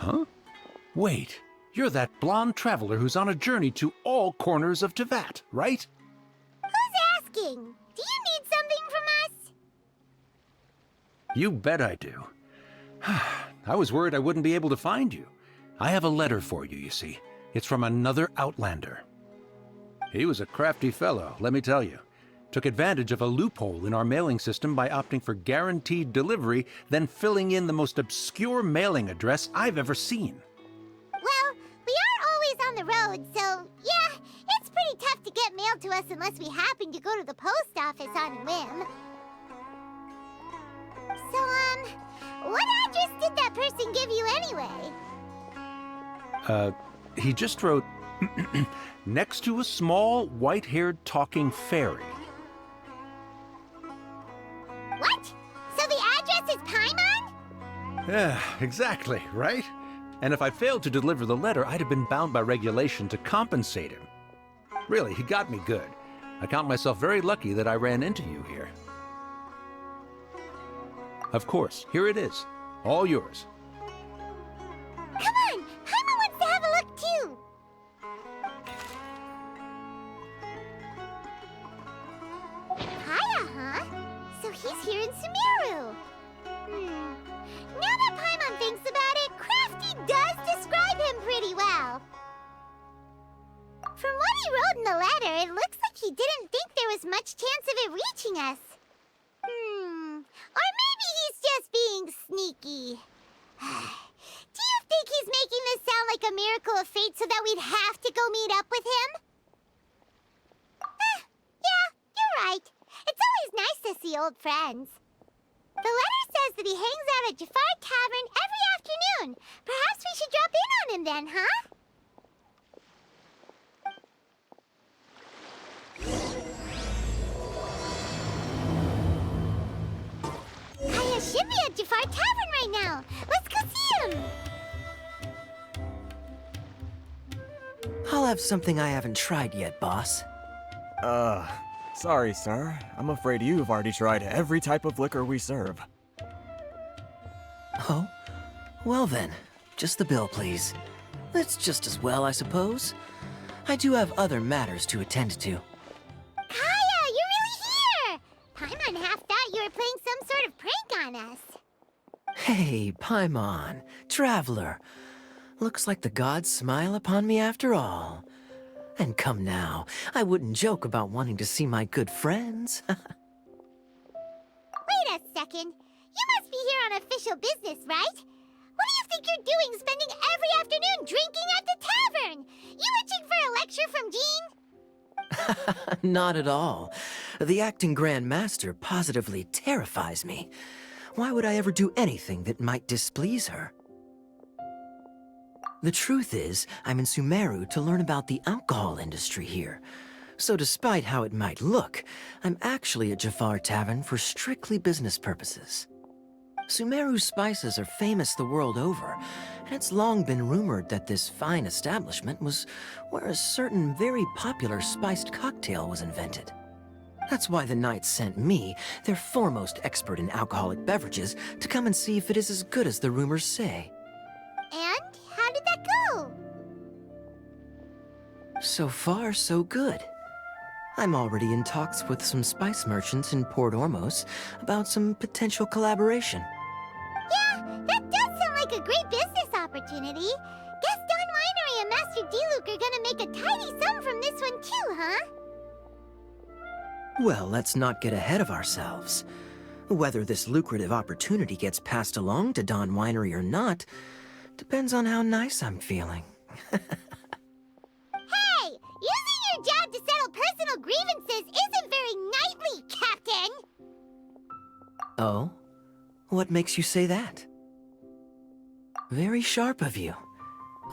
Huh? Wait, you're that blonde traveler who's on a journey to all corners of Teyvat, right? Who's asking? Do you need something from us? You bet I do. I was worried I wouldn't be able to find you. I have a letter for you, you see. It's from another Outlander. He was a crafty fellow, let me tell you. Took advantage of a loophole in our mailing system by opting for guaranteed delivery, then filling in the most obscure mailing address I've ever seen. Well, we are always on the road, so yeah, it's pretty tough to get mail to us unless we happen to go to the post office on a whim. So, what address did that person give you anyway? He just wrote, next to a small, white-haired talking fairy. What? So the address is Paimon? Yeah, exactly, right? And if I failed to deliver the letter, I'd have been bound by regulation to compensate him. Really, he got me good. I count myself very lucky that I ran into you here. Of course, here it is. All yours. Come on! Paimon wants to have a look too! Kaya, huh? So he's here in Sumeru. Now that Paimon thinks about it, Crafty does describe him pretty well. From what he wrote in the letter, it looks like he didn't think there was much chance of it reaching us. Or maybe he's just being sneaky. Do you think he's making this sound like a miracle of fate so that we'd have to go meet up with him? Yeah, you're right. It's always nice to see old friends. The letter says that he hangs out at Jafar Tavern every afternoon. Perhaps we should drop in on him then, huh? Kaya should be at Jafar Tavern right now. Let's go see him. I'll have something I haven't tried yet, boss. Sorry, sir. I'm afraid you've already tried every type of liquor we serve. Oh? Well then, just the bill, please. That's just as well, I suppose. I do have other matters to attend to. Kaya, you're really here! Paimon half thought you were playing some sort of prank on us. Hey, Paimon, traveler. Looks like the gods smile upon me after all. And come now, I wouldn't joke about wanting to see my good friends. Wait a second. You must be here on official business, right? What do you think you're doing spending every afternoon drinking at the tavern? You itching for a lecture from Jean? Not at all. The acting Grand Master positively terrifies me. Why would I ever do anything that might displease her? The truth is, I'm in Sumeru to learn about the alcohol industry here. So despite how it might look, I'm actually at Jafar Tavern for strictly business purposes. Sumeru's spices are famous the world over, and it's long been rumored that this fine establishment was where a certain very popular spiced cocktail was invented. That's why the Knights sent me, their foremost expert in alcoholic beverages, to come and see if it is as good as the rumors say. And how did that go? So far, so good. I'm already in talks with some spice merchants in Port Ormos about some potential collaboration. Yeah, that does sound like a great business opportunity. Guess Don Winery and Master D-Luke are gonna make a tidy sum from this one too, huh? Well, let's not get ahead of ourselves. Whether this lucrative opportunity gets passed along to Don Winery or not depends on how nice I'm feeling. Hey! Using your job to settle personal grievances isn't very knightly, Captain! Oh? What makes you say that? Very sharp of you.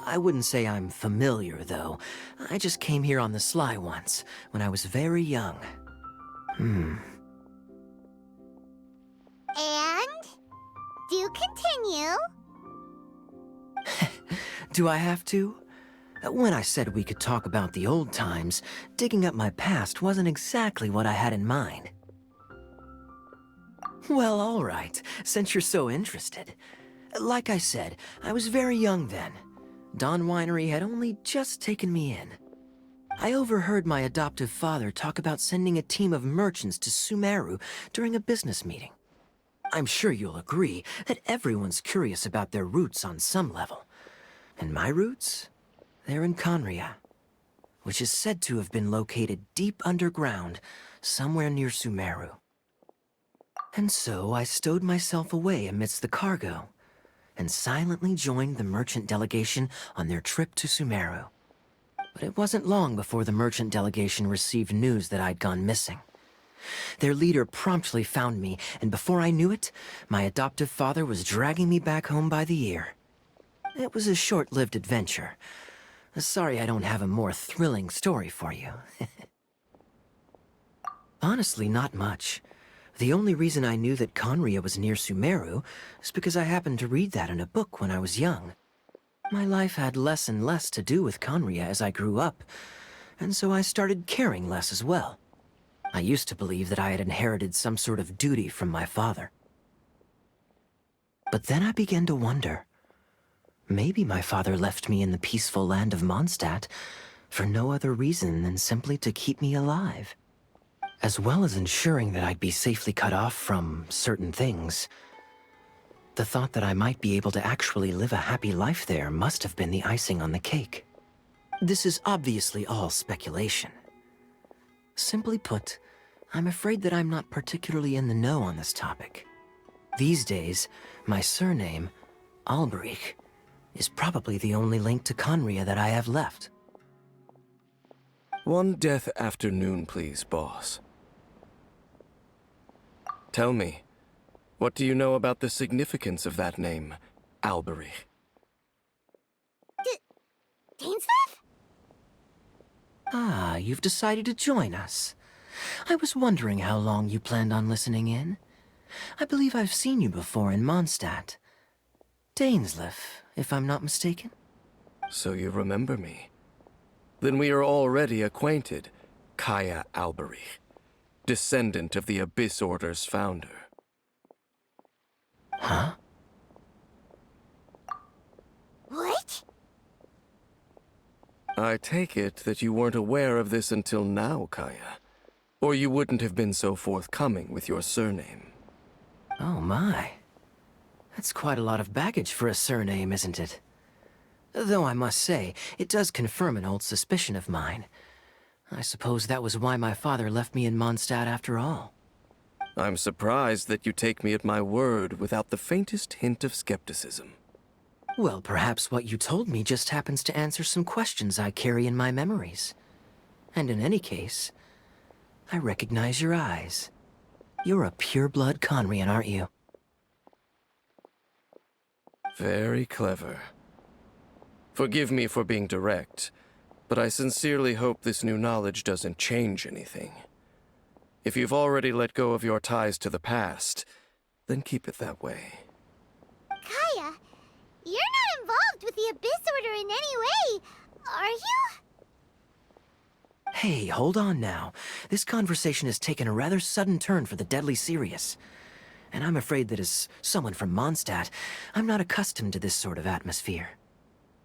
I wouldn't say I'm familiar, though. I just came here on the sly once, when I was very young. And? Do continue. Do I have to? When I said we could talk about the old times, digging up my past wasn't exactly what I had in mind. Well, all right, since you're so interested. Like I said, I was very young then. Dawn Winery had only just taken me in. I overheard my adoptive father talk about sending a team of merchants to Sumeru during a business meeting. I'm sure you'll agree that everyone's curious about their roots on some level. And my roots? They're in Conria, which is said to have been located deep underground, somewhere near Sumeru. And so I stowed myself away amidst the cargo, and silently joined the merchant delegation on their trip to Sumeru. But it wasn't long before the merchant delegation received news that I'd gone missing. Their leader promptly found me, and before I knew it, my adoptive father was dragging me back home by the ear. It was a short-lived adventure. Sorry I don't have a more thrilling story for you. Honestly, not much. The only reason I knew that Conria was near Sumeru is because I happened to read that in a book when I was young. My life had less and less to do with Conria as I grew up, and so I started caring less as well. I used to believe that I had inherited some sort of duty from my father. But then I began to wonder. Maybe my father left me in the peaceful land of Mondstadt for no other reason than simply to keep me alive. As well as ensuring that I'd be safely cut off from certain things. The thought that I might be able to actually live a happy life there must have been the icing on the cake. This is obviously all speculation. Simply put, I'm afraid that I'm not particularly in the know on this topic. These days, my surname, Alberich, is probably the only link to Conria that I have left. One death afternoon, please, boss. Tell me, what do you know about the significance of that name, Alberich? Dainsleif? Ah, you've decided to join us. I was wondering how long you planned on listening in. I believe I've seen you before in Mondstadt. Dainsleif, if I'm not mistaken. So you remember me. Then we are already acquainted, Kaya Alberich, descendant of the Abyss Order's founder. Huh? What? I take it that you weren't aware of this until now, Kaya. Or you wouldn't have been so forthcoming with your surname. Oh my. That's quite a lot of baggage for a surname, isn't it? Though I must say, it does confirm an old suspicion of mine. I suppose that was why my father left me in Mondstadt after all. I'm surprised that you take me at my word without the faintest hint of skepticism. Well, perhaps what you told me just happens to answer some questions I carry in my memories. And in any case, I recognize your eyes. You're a pure-blood Conrian, aren't you? Very clever. Forgive me for being direct, but I sincerely hope this new knowledge doesn't change anything. If you've already let go of your ties to the past, then keep it that way. Kaya, you're not involved with the Abyss Order in any way, are you? Hey, hold on now. This conversation has taken a rather sudden turn for the deadly serious. And I'm afraid that as someone from Mondstadt, I'm not accustomed to this sort of atmosphere.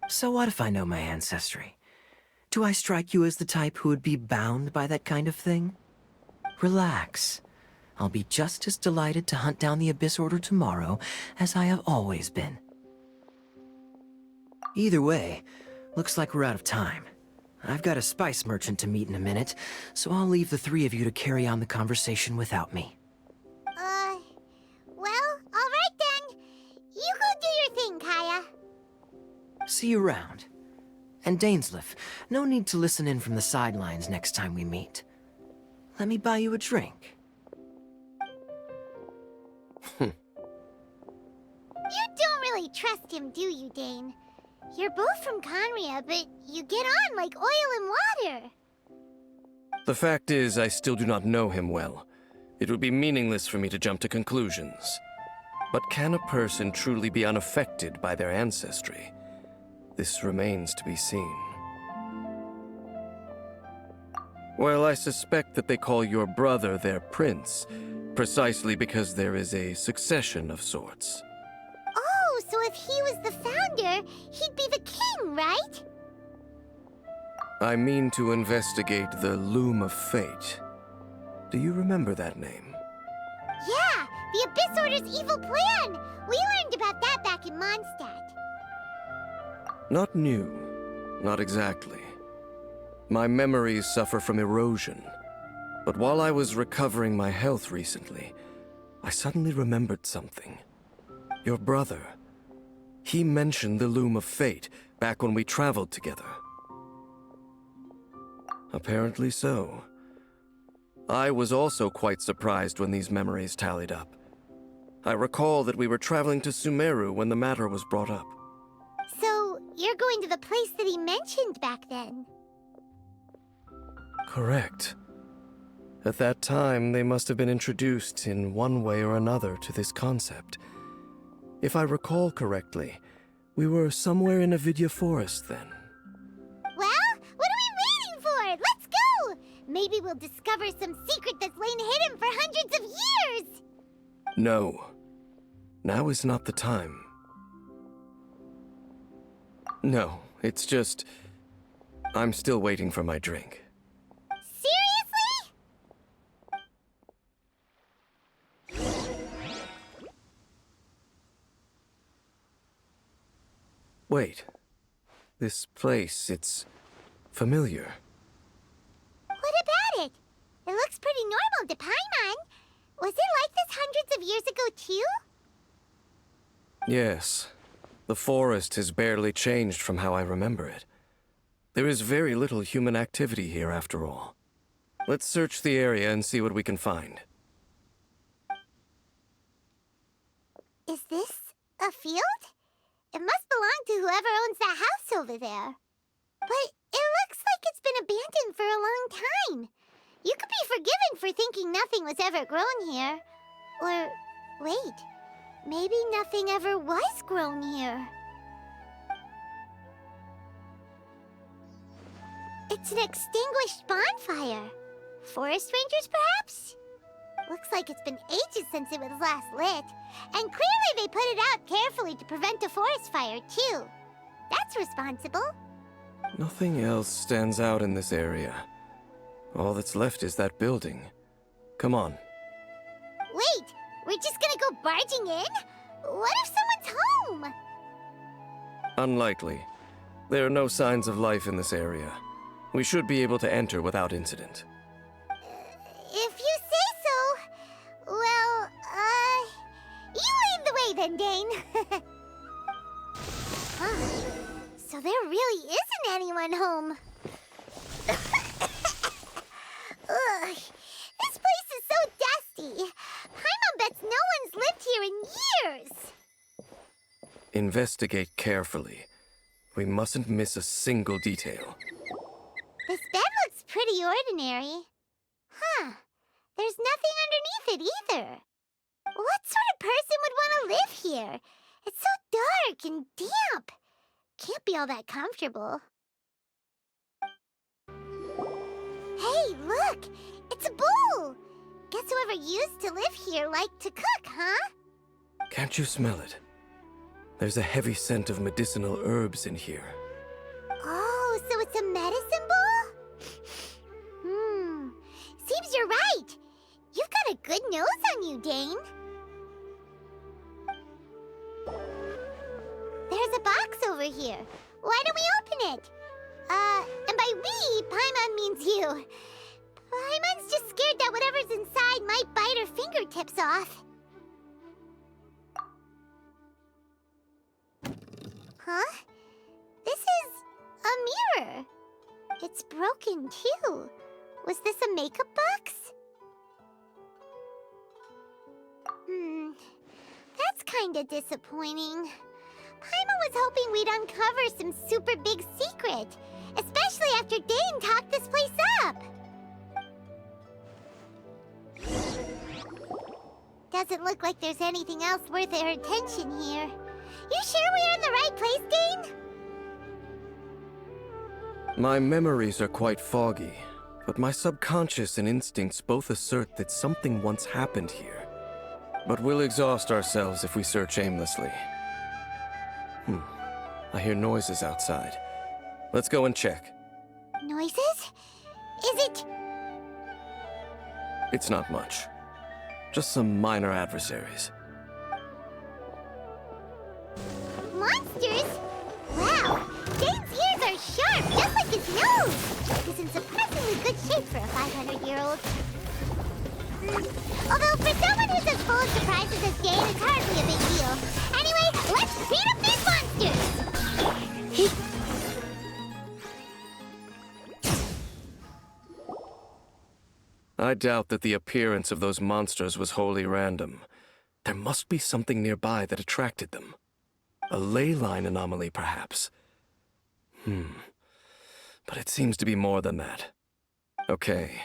So what if I know my ancestry? Do I strike you as the type who would be bound by that kind of thing? Relax. I'll be just as delighted to hunt down the Abyss Order tomorrow as I have always been. Either way, looks like we're out of time. I've got a spice merchant to meet in a minute, so I'll leave the three of you to carry on the conversation without me. Well, alright then. You go do your thing, Kaya. See you around. And Dainsleif, no need to listen in from the sidelines next time we meet. Let me buy you a drink. You don't really trust him, do you, Dane? You're both from Conria, but you get on like oil and water. The fact is, I still do not know him well. It would be meaningless for me to jump to conclusions. But can a person truly be unaffected by their ancestry? This remains to be seen. Well, I suspect that they call your brother their prince, precisely because there is a succession of sorts. Oh, so if he was the founder, he'd be the king, right? I mean to investigate the Loom of Fate. Do you remember that name? Yeah, the Abyss Order's evil plan! We learned about that back in Mondstadt. Not new. Not exactly. My memories suffer from erosion. But while I was recovering my health recently, I suddenly remembered something. Your brother. He mentioned the Loom of Fate back when we traveled together. Apparently so. I was also quite surprised when these memories tallied up. I recall that we were traveling to Sumeru when the matter was brought up. So, you're going to the place that he mentioned back then? Correct. At that time, they must have been introduced in one way or another to this concept. If I recall correctly, we were somewhere in Avidya Forest then. Well, what are we waiting for? Let's go! Maybe we'll discover some secret that's lain hidden for hundreds of years! No. Now is not the time. No, it's just... I'm still waiting for my drink. Seriously? Wait. This place, it's familiar. What about it? It looks pretty normal to Paimon. Was it like this hundreds of years ago, too? Yes. The forest has barely changed from how I remember it. There is very little human activity here, after all. Let's search the area and see what we can find. Is this a field? It must belong to whoever owns that house over there. But it looks like it's been abandoned for a long time. You could be forgiven for thinking nothing was ever grown here. Or, wait, maybe nothing ever was grown here. It's an extinguished bonfire. Forest rangers, perhaps? Looks like it's been ages since it was last lit. And clearly they put it out carefully to prevent a forest fire, too. That's responsible. Nothing else stands out in this area. All that's left is that building. Come on. Wait, we're just gonna go barging in? What if someone's home? Unlikely. There are no signs of life in this area. We should be able to enter without incident. If you say so. Well, you lead the way then, Dane. Huh. So there really isn't anyone home. Ugh, this place is so dusty. Paimon bets no one's lived here in years. Investigate carefully. We mustn't miss a single detail. This bed looks pretty ordinary. Huh. There's nothing underneath it either. What sort of person would want to live here? It's so dark and damp. Can't be all that comfortable. Hey, look! It's a bull! Guess whoever used to live here liked to cook, huh? Can't you smell it? There's a heavy scent of medicinal herbs in here. Oh, so it's a medicine bowl? Seems you're right. You've got a good nose on you, Dane. There's a box over here. Why don't we open it? And by we, Paimon means you. Paimon's just scared that whatever's inside might bite her fingertips off. Huh? This is a mirror. It's broken, too. Was this a makeup box? That's kinda disappointing. Paimon was hoping we'd uncover some super big secret, especially after Dane talked this place up. Doesn't look like there's anything else worth our attention here. You sure we're in the right place, Dane? My memories are quite foggy, but my subconscious and instincts both assert that something once happened here. But we'll exhaust ourselves if we search aimlessly. I hear noises outside. Let's go and check. Noises? Is it... It's not much. Just some minor adversaries. monsters? Wow, Dane's ears are sharp, just like his nose. He's in surprisingly good shape for a 500-year-old. Although for someone who's as full of surprises as Dane, it's hardly a big deal. Anyway, let's beat up these monsters! I doubt that the appearance of those monsters was wholly random. There must be something nearby that attracted them. A ley line anomaly, perhaps. But it seems to be more than that. Okay.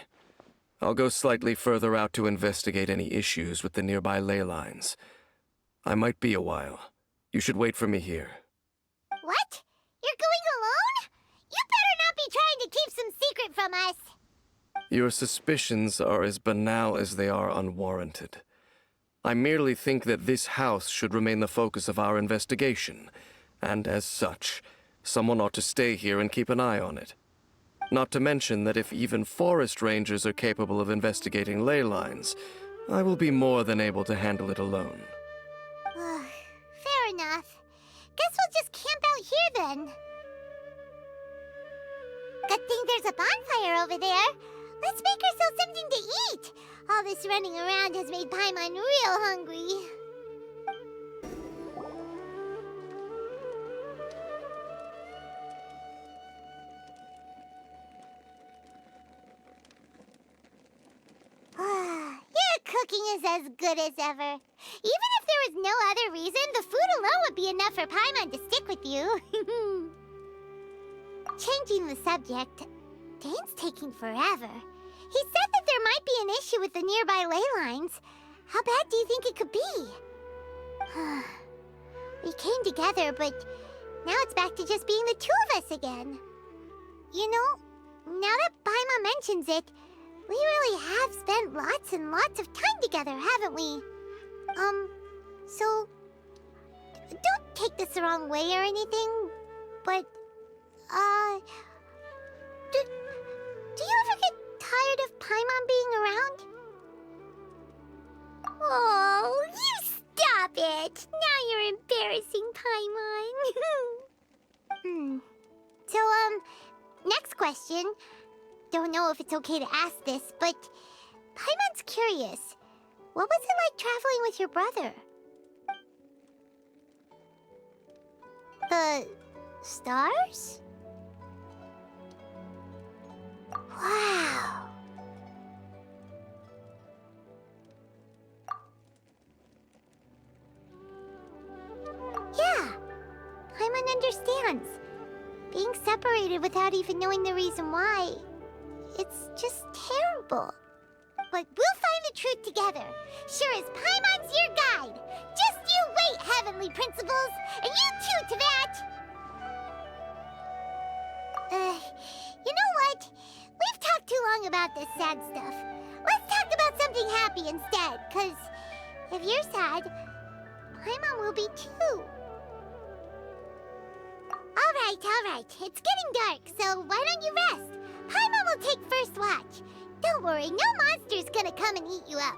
I'll go slightly further out to investigate any issues with the nearby ley lines. I might be a while. You should wait for me here. What? You're going alone? You better not be trying to keep some secret from us. Your suspicions are as banal as they are unwarranted. I merely think that this house should remain the focus of our investigation, and as such, someone ought to stay here and keep an eye on it. Not to mention that if even forest rangers are capable of investigating ley lines, I will be more than able to handle it alone. Fair enough. Guess we'll just camp out here then. Good thing there's a bonfire over there. Let's make ourselves something to eat. All this running around has made Paimon real hungry. Your cooking is as good as ever. Even if there was no other reason, the food alone would be enough for Paimon to stick with you. Changing the subject, Dane's taking forever. He said that there might be an issue with the nearby ley lines. How bad do you think it could be? We came together, but now it's back to just being the two of us again. You know, now that Paimon mentions it, we really have spent lots and lots of time together, haven't we? So... don't take this the wrong way or anything, but... Do you ever get tired of Paimon being around? Oh, you stop it! Now you're embarrassing Paimon. So, next question. Don't know if it's okay to ask this, but Paimon's curious. What was it like traveling with your brother? The stars? Wow. Yeah, Paimon understands. Being separated without even knowing the reason why, it's just terrible. But we'll find the truth together. Sure as Paimon's your guide. Just you wait, Heavenly Principles, and you too, Teyvat. You know what? We've talked too long about this sad stuff. Let's talk about something happy instead, 'cause if you're sad, Paimon will be too. All right. It's getting dark, so why don't you rest? Paimon will take first watch. Don't worry, no monster's gonna come and eat you up.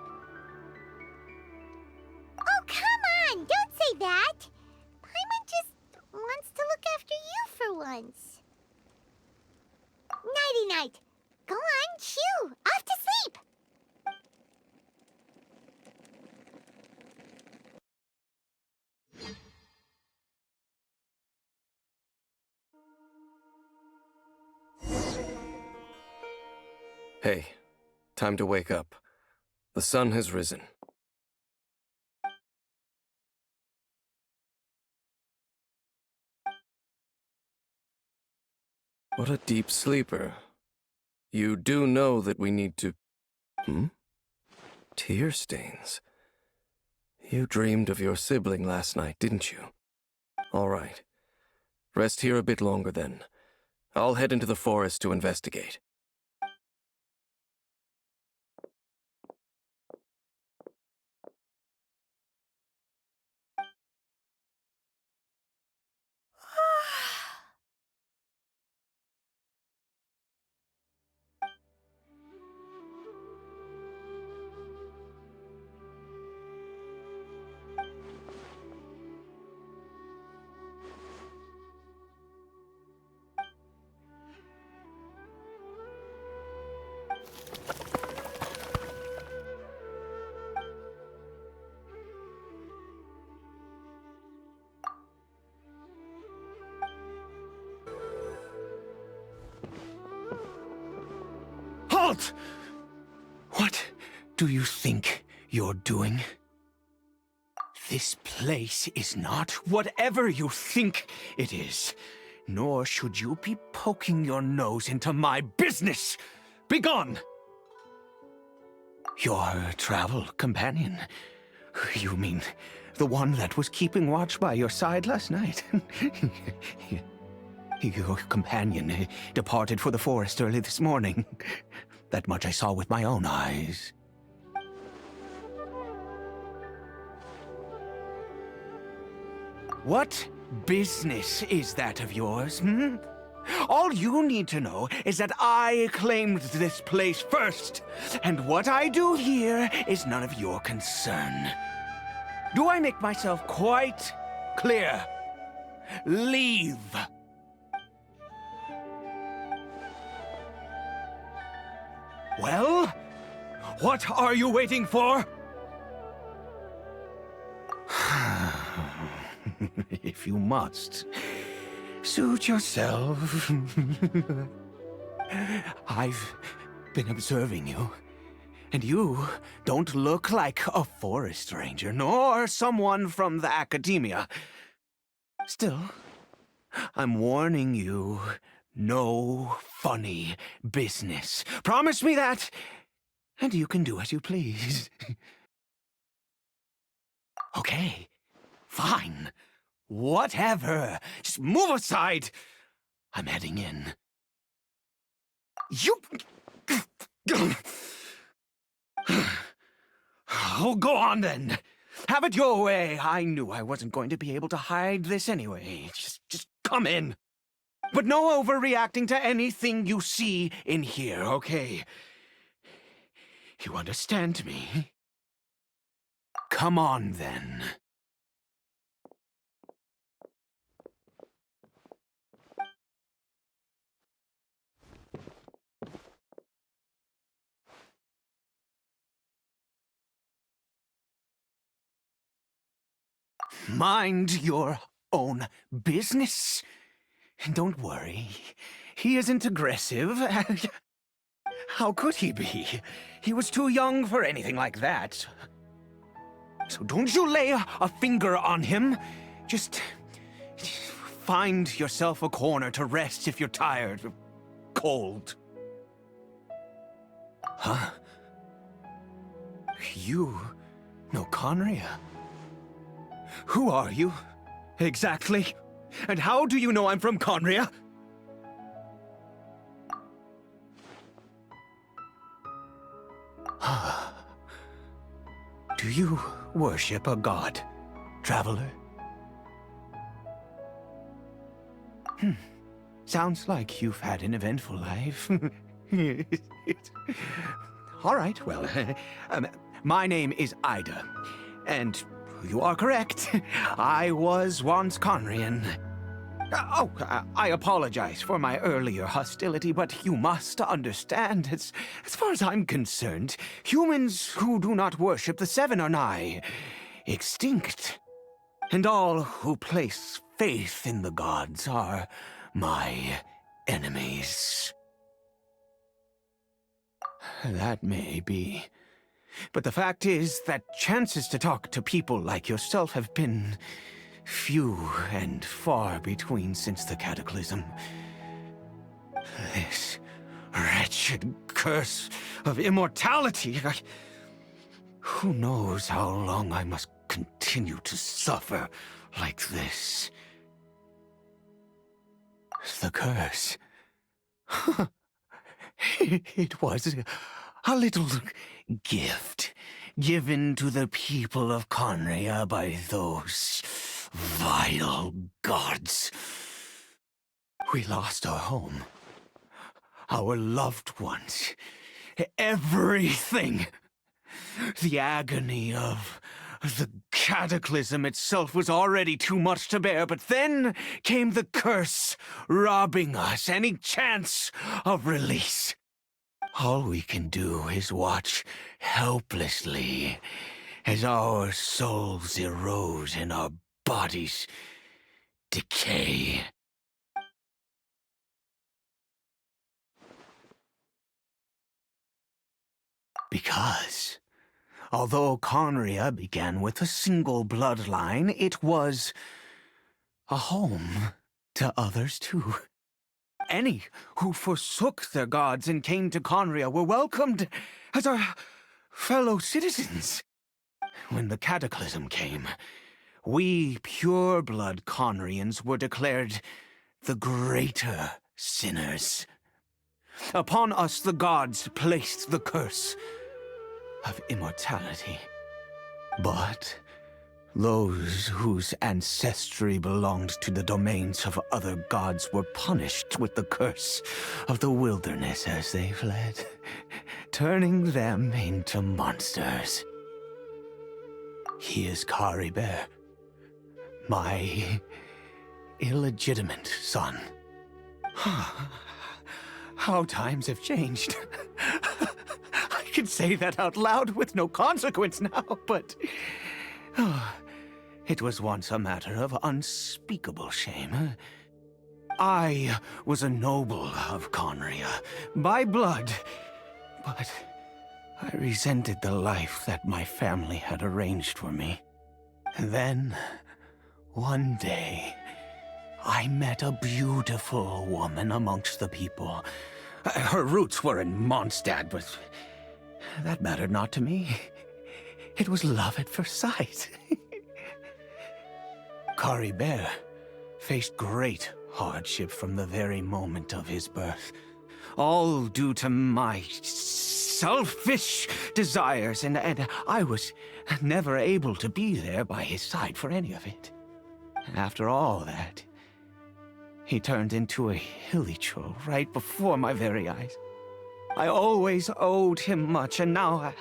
Oh, come on! Don't say that! Paimon just wants to look after you for once. Nighty-night. Go on, shoo! Off to sleep! Hey, time to wake up. The sun has risen. What a deep sleeper. You do know that we need to... Tear stains. You dreamed of your sibling last night, didn't you? All right. Rest here a bit longer then. I'll head into the forest to investigate. Geralt! What do you think you're doing? This place is not whatever you think it is. Nor should you be poking your nose into my business! Begone! Your travel companion? You mean the one that was keeping watch by your side last night? Your companion departed for the forest early this morning. That much I saw with my own eyes. What business is that of yours, hmm? All you need to know is that I claimed this place first, and what I do here is none of your concern. Do I make myself quite clear? Leave! Well, what are you waiting for? If you must, suit yourself. I've been observing you, and you don't look like a forest ranger, nor someone from the academia. Still, I'm warning you, no funny business. Promise me that, and you can do as you please. Okay, fine. Whatever. Just move aside. I'm heading in. You... Oh, go on then. Have it your way. I knew I wasn't going to be able to hide this anyway. Just come in. But no overreacting to anything you see in here, okay? You understand me? Come on then. Mind your own business. Don't worry. He isn't aggressive. How could he be? He was too young for anything like that. So don't you lay a finger on him. Just find yourself a corner to rest if you're tired or cold. Huh? You know Conria? Who are you, exactly? And how do you know I'm from Conria? Do you worship a god, traveler? Sounds like you've had an eventful life. All right, well, my name is Ida, and you are correct. I was once Conrian. I apologize for my earlier hostility, but you must understand, as far as I'm concerned, humans who do not worship the Seven are nigh extinct. And all who place faith in the gods are my enemies. That may be. But the fact is that chances to talk to people like yourself have been few and far between since the cataclysm. This wretched curse of immortality. Who knows how long I must continue to suffer like this? The curse. It was a little gift given to the people of Conria by those vile gods. We lost our home, our loved ones, everything. The agony of the cataclysm itself was already too much to bear, but then came the curse, robbing us any chance of release. All we can do is watch helplessly as our souls erode and our bodies decay. Because, although Conria began with a single bloodline, it was a home to others too. Any who forsook their gods and came to Conria were welcomed as our fellow citizens. When the cataclysm came, we pure-blood Conrians were declared the greater sinners. Upon us the gods placed the curse of immortality. But those whose ancestry belonged to the domains of other gods were punished with the curse of the wilderness as they fled, turning them into monsters. He is Caribert, my illegitimate son. How times have changed. I can say that out loud with no consequence now, but it was once a matter of unspeakable shame. I was a noble of Conria, by blood, but I resented the life that my family had arranged for me. And then, one day, I met a beautiful woman amongst the people. Her roots were in Mondstadt, but that mattered not to me. It was love at first sight. Caribert faced great hardship from the very moment of his birth, all due to my selfish desires, and I was never able to be there by his side for any of it. After all that, he turned into a hilly troll right before my very eyes. I always owed him much, and now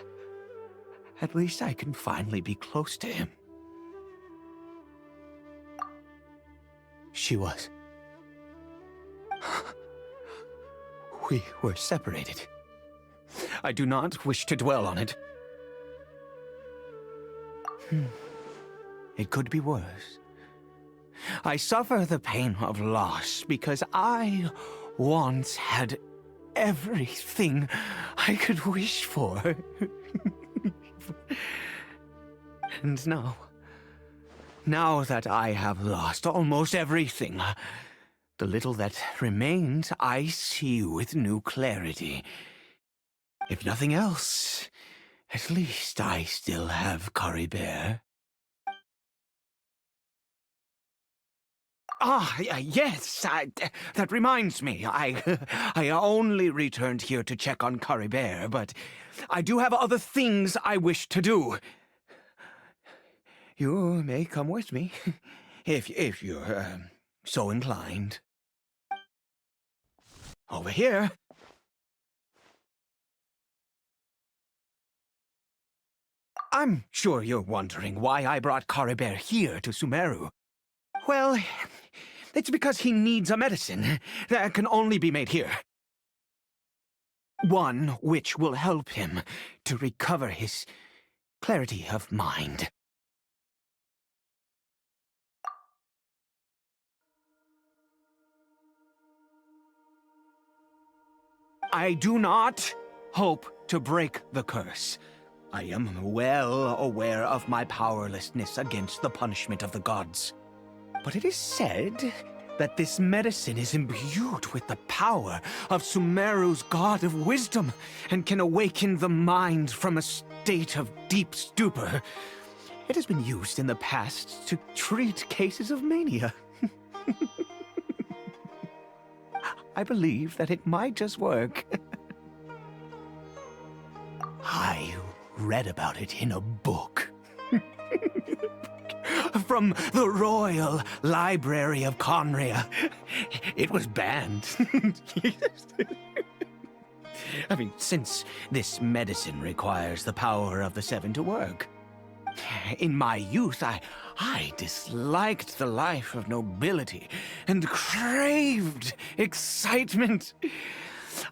at least I can finally be close to him. She was. We were separated. I do not wish to dwell on it. It could be worse. I suffer the pain of loss because I once had everything I could wish for. And now that I have lost almost everything, the little that remains I see with new clarity. If nothing else, at least I still have Caribert. Yes, that reminds me. I only returned here to check on Caribert, but I do have other things I wish to do. You may come with me, if you're so inclined. Over here. I'm sure you're wondering why I brought Caribert here to Sumeru. Well, it's because he needs a medicine that can only be made here. One which will help him to recover his clarity of mind. I do not hope to break the curse. I am well aware of my powerlessness against the punishment of the gods. But it is said that this medicine is imbued with the power of Sumeru's god of wisdom and can awaken the mind from a state of deep stupor. It has been used in the past to treat cases of mania. I believe that it might just work. I read about it in a book. From the Royal Library of Conria. It was banned. I mean, since this medicine requires the power of the Seven to work. In my youth, I disliked the life of nobility and craved excitement.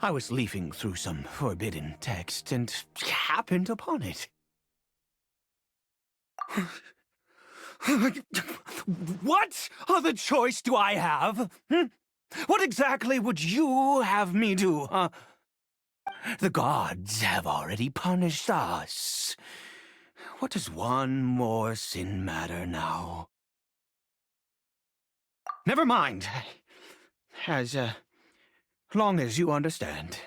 I was leafing through some forbidden text and happened upon it. What other choice do I have? What exactly would you have me do, huh? The gods have already punished us. What does one more sin matter now? Never mind. As long as you understand.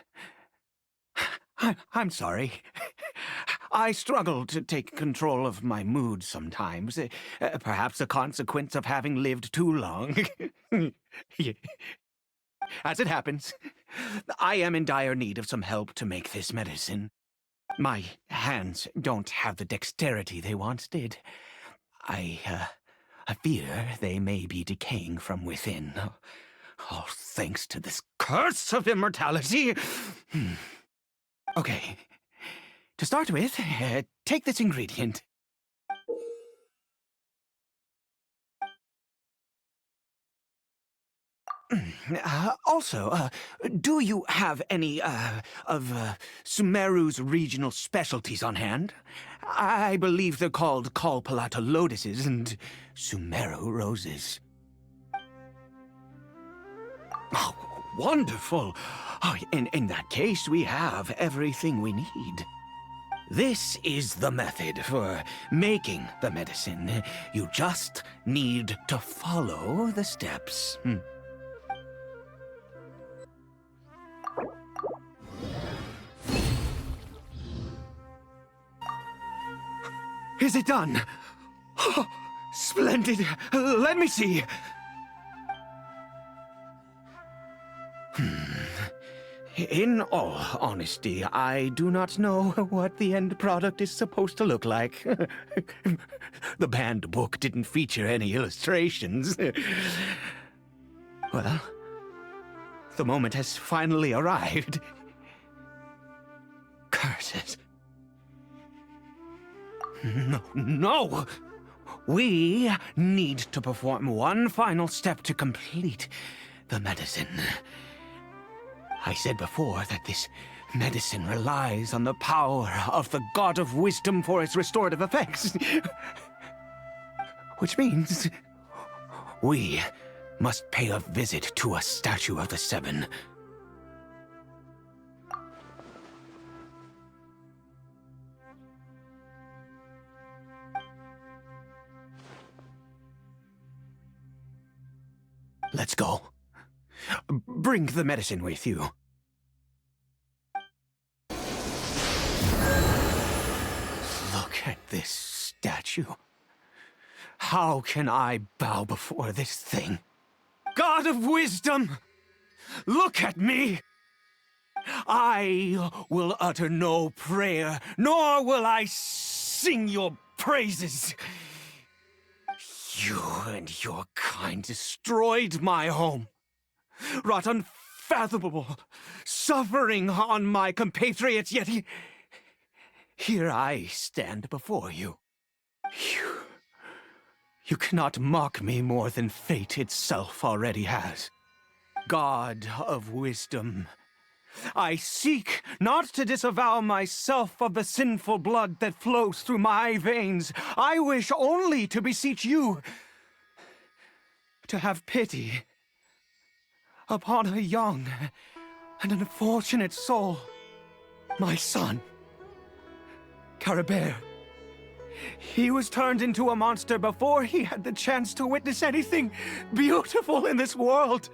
I'm sorry. I struggle to take control of my mood sometimes. Perhaps a consequence of having lived too long. As it happens, I am in dire need of some help to make this medicine. My hands don't have the dexterity they once did. I fear they may be decaying from within. All thanks to this curse of immortality. Okay. To start with, take this ingredient. Also, do you have any, of Sumeru's regional specialties on hand? I believe they're called Kalpalata lotuses and Sumeru roses. Oh, wonderful! Oh, in that case, we have everything we need. This is the method for making the medicine. You just need to follow the steps. Is it done? Oh, splendid. Let me see. In all honesty, I do not know what the end product is supposed to look like. The banned book didn't feature any illustrations. Well, the moment has finally arrived. Curses. No! We need to perform one final step to complete the medicine. I said before that this medicine relies on the power of the God of Wisdom for its restorative effects. Which means we must pay a visit to a statue of the Seven. Let's go. Bring the medicine with you. Look at this statue. How can I bow before this thing? God of wisdom! Look at me! I will utter no prayer, nor will I sing your praises. You and your kind destroyed my home, wrought unfathomable suffering on my compatriots, yet here I stand before you. You cannot mock me more than fate itself already has. God of wisdom, I seek not to disavow myself of the sinful blood that flows through my veins. I wish only to beseech you to have pity upon a young and unfortunate soul, my son, Caribert. He was turned into a monster before he had the chance to witness anything beautiful in this world.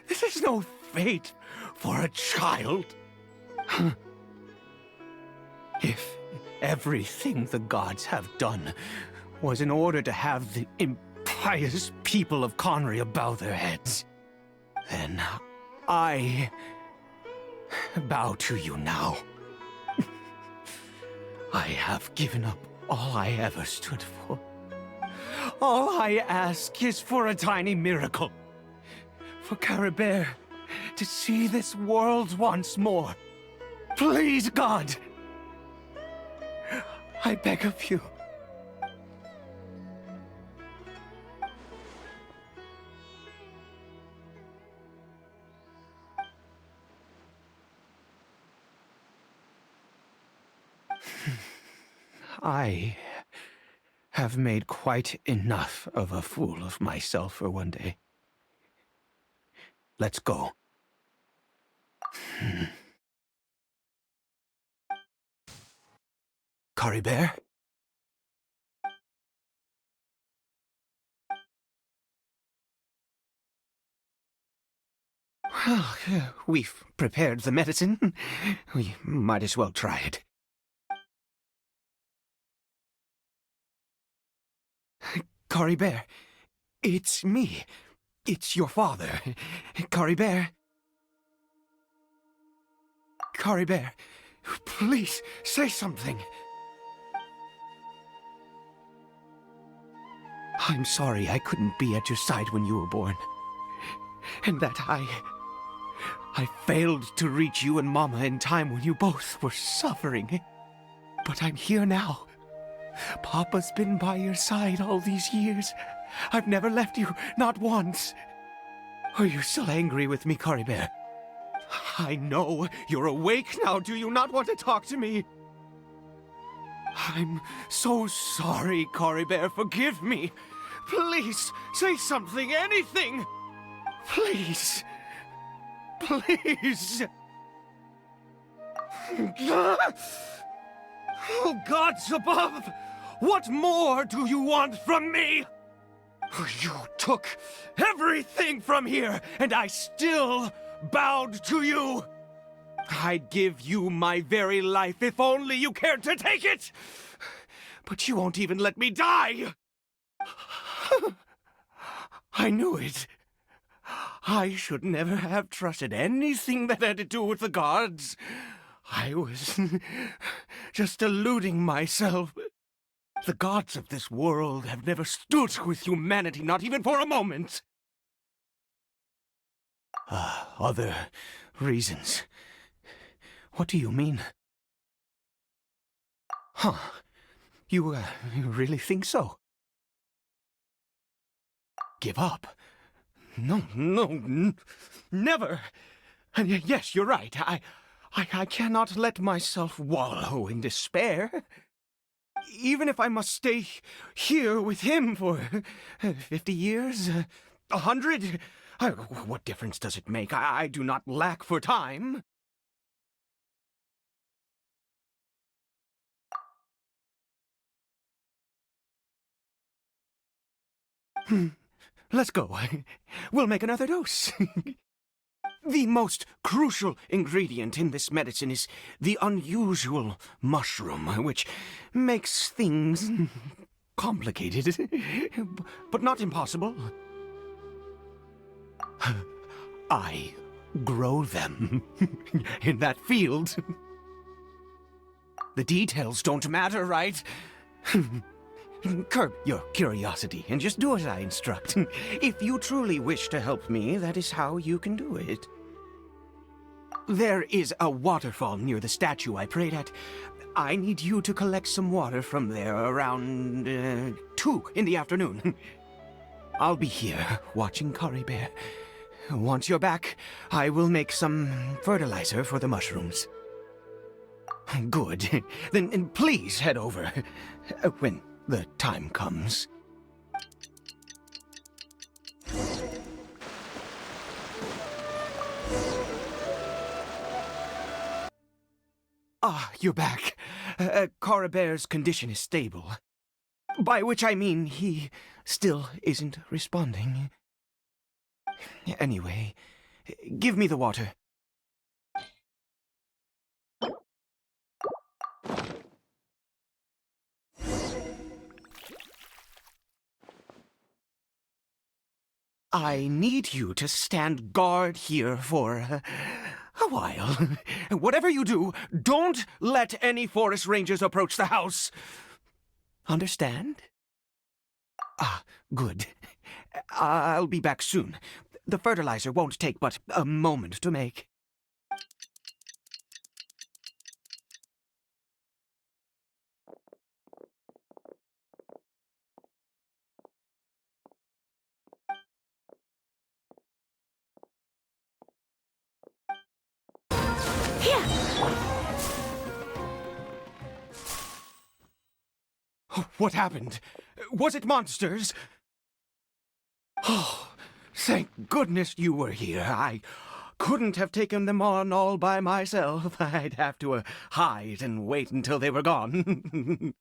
This is no fate for a child. If everything the gods have done was in order to have the impious people of Conria bow their heads, then I bow to you now. I have given up all I ever stood for. All I ask is for a tiny miracle. For Caribert to see this world once more. Please, God! I beg of you. I have made quite enough of a fool of myself for one day. Let's go. Caribert? Well, we've prepared the medicine. We might as well try it. Caribert, it's me. It's your father. Caribert. Caribert, please say something. I'm sorry I couldn't be at your side when you were born. And that I failed to reach you and Mama in time when you both were suffering. But I'm here now. Papa's been by your side all these years. I've never left you, not once. Are you still angry with me, Caribert? I know you're awake now. Do you not want to talk to me? I'm so sorry, Caribert. Forgive me. Please, say something, anything. Please. Please. Oh, gods above! What more do you want from me? You took everything from here, and I still bowed to you. I'd give you my very life if only you cared to take it. But you won't even let me die. I knew it. I should never have trusted anything that had to do with the gods. I was just deluding myself. The gods of this world have never stood with humanity, not even for a moment. Other reasons. What do you mean? Huh. You really think so? Give up? No, never. And yes, you're right. I cannot let myself wallow in despair. Even if I must stay here with him for 50 years, 100, what difference does it make? I do not lack for time. Let's go. We'll make another dose. The most crucial ingredient in this medicine is the unusual mushroom, which makes things complicated, but not impossible. I grow them in that field. The details don't matter, right? Curb your curiosity and just do as I instruct. If you truly wish to help me, that is how you can do it. There is a waterfall near the statue I prayed at. I need you to collect some water from there around 2 in the afternoon. I'll be here watching Caribert. Once you're back, I will make some fertilizer for the mushrooms. Good. Then please head over when the time comes. You're back. Caribert's condition is stable. By which I mean he still isn't responding. Anyway, give me the water. I need you to stand guard here for a while. Whatever you do, don't let any forest rangers approach the house. Understand? Good. I'll be back soon. The fertilizer won't take but a moment to make. What happened? Was it monsters? Oh, thank goodness you were here. I couldn't have taken them on all by myself. I'd have to hide and wait until they were gone.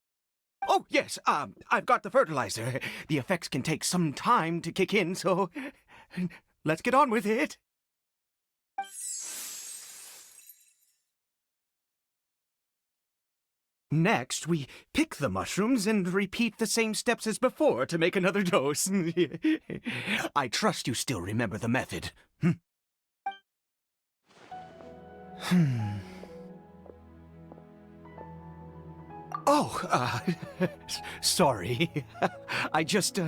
Oh, yes, I've got the fertilizer. The effects can take some time to kick in, so let's get on with it. Next, we pick the mushrooms and repeat the same steps as before to make another dose. I trust you still remember the method. Oh, sorry. I just,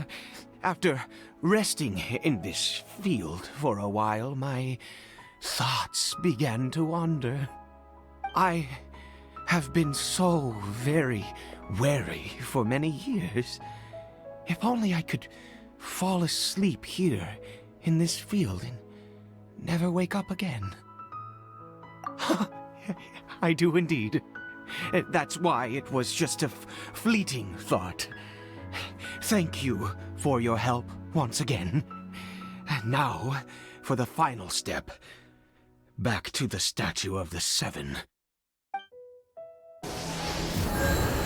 after resting in this field for a while, my thoughts began to wander. I have been so very wary for many years. If only I could fall asleep here in this field and never wake up again. I do indeed. That's why it was just a fleeting thought. Thank you for your help once again. And now, for the final step. Back to the Statue of the Seven.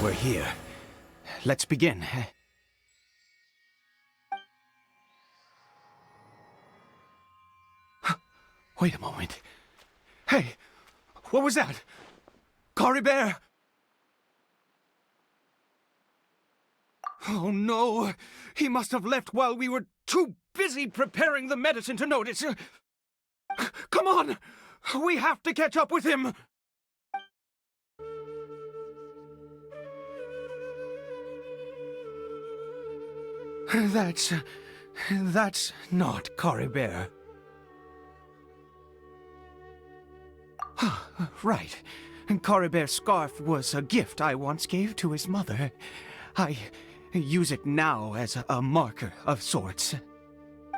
We're here. Let's begin. Wait a moment. Hey, what was that? Caribert! Oh no! He must have left while we were too busy preparing the medicine to notice. Come on! We have to catch up with him! That's not Caribert. Right. Caribert's scarf was a gift I once gave to his mother. I use it now as a marker of sorts.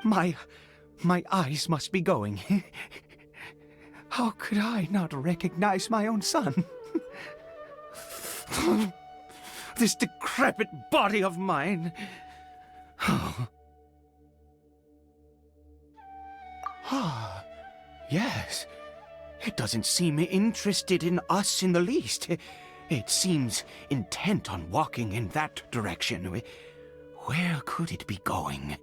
My eyes must be going. How could I not recognize my own son? This decrepit body of mine. Yes. It doesn't seem interested in us in the least. It seems intent on walking in that direction. Where could it be going?